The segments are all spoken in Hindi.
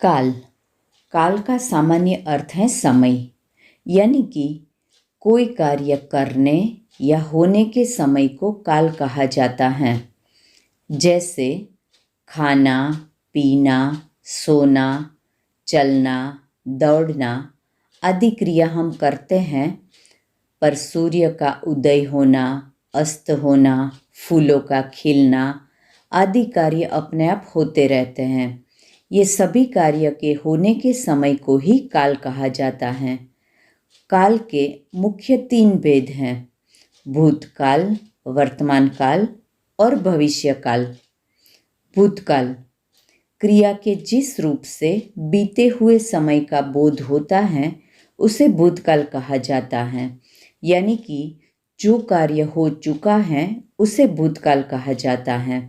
काल। काल का सामान्य अर्थ है समय, यानी कि कोई कार्य करने या होने के समय को काल कहा जाता है। जैसे खाना, पीना, सोना, चलना, दौड़ना आदि क्रिया हम करते हैं, पर सूर्य का उदय होना, अस्त होना, फूलों का खिलना आदि कार्य अपने आप होते रहते हैं। ये सभी कार्य के होने के समय को ही काल कहा जाता है। काल के मुख्य 3 भेद हैं: भूतकाल, वर्तमान काल और भविष्य काल। भूतकाल क्रिया के जिस रूप से बीते हुए समय का बोध होता है, उसे भूतकाल कहा जाता है। यानी कि जो कार्य हो चुका है उसे भूतकाल कहा जाता है।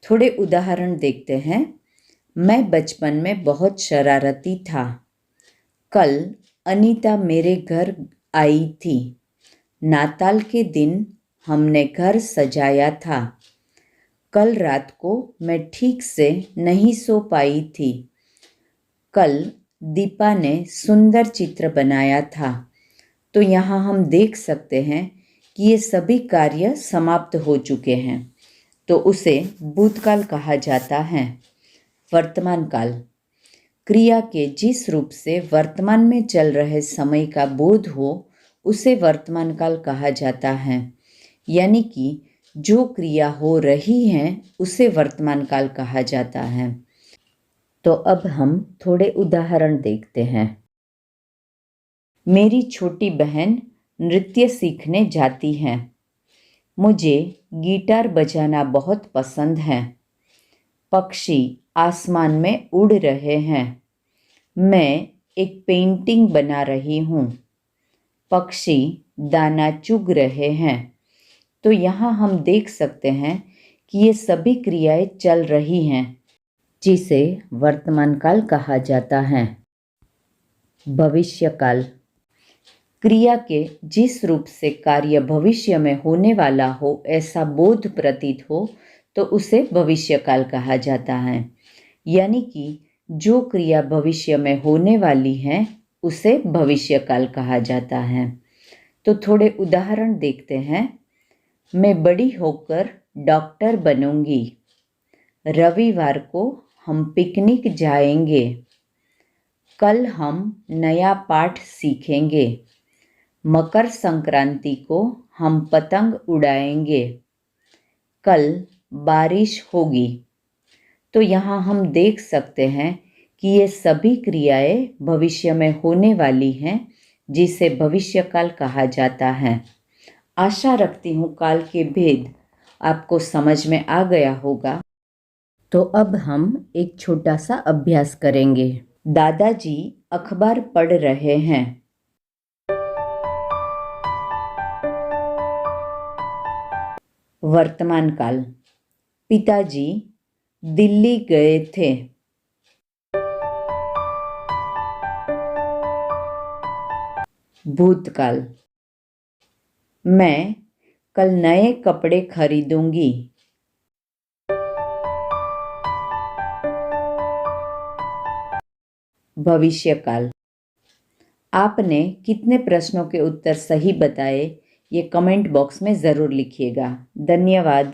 थोड़े उदाहरण देखते हैं। मैं बचपन में बहुत शरारती था। कल अनीता मेरे घर आई थी। नाताल के दिन हमने घर सजाया था। कल रात को मैं ठीक से नहीं सो पाई थी। कल दीपा ने सुंदर चित्र बनाया था। तो यहाँ हम देख सकते हैं कि ये सभी कार्य समाप्त हो चुके हैं, तो उसे भूतकाल कहा जाता है। वर्तमान काल क्रिया के जिस रूप से वर्तमान में चल रहे समय का बोध हो, उसे वर्तमान काल कहा जाता है। यानी कि जो क्रिया हो रही है उसे वर्तमान काल कहा जाता है। तो अब हम थोड़े उदाहरण देखते हैं। मेरी छोटी बहन नृत्य सीखने जाती है। मुझे गिटार बजाना बहुत पसंद है। पक्षी आसमान में उड़ रहे हैं। मैं एक पेंटिंग बना रही हूँ। पक्षी दाना चुग रहे हैं। तो यहाँ हम देख सकते हैं कि ये सभी क्रियाएं चल रही हैं, जिसे वर्तमान काल कहा जाता है। भविष्य काल क्रिया के जिस रूप से कार्य भविष्य में होने वाला हो ऐसा बोध प्रतीत हो, तो उसे भविष्य काल कहा जाता है। यानी कि जो क्रिया भविष्य में होने वाली है उसे भविष्य काल कहा जाता है। तो थोड़े उदाहरण देखते हैं। मैं बड़ी होकर डॉक्टर बनूंगी। रविवार को हम पिकनिक जाएंगे। कल हम नया पाठ सीखेंगे। मकर संक्रांति को हम पतंग उड़ाएंगे। कल बारिश होगी। तो यहाँ हम देख सकते हैं कि ये सभी क्रियाएं भविष्य में होने वाली हैं, जिसे भविष्यकाल कहा जाता है। आशा रखती हूँ काल के भेद आपको समझ में आ गया होगा। तो अब हम एक छोटा सा अभ्यास करेंगे। दादाजी अखबार पढ़ रहे हैं। वर्तमान काल पिताजी दिल्ली गए थे। भूतकाल मैं कल नए कपड़े खरीदूंगी। भविष्यकाल आपने कितने प्रश्नों के उत्तर सही बताए, ये कमेंट बॉक्स में ज़रूर लिखिएगा। धन्यवाद।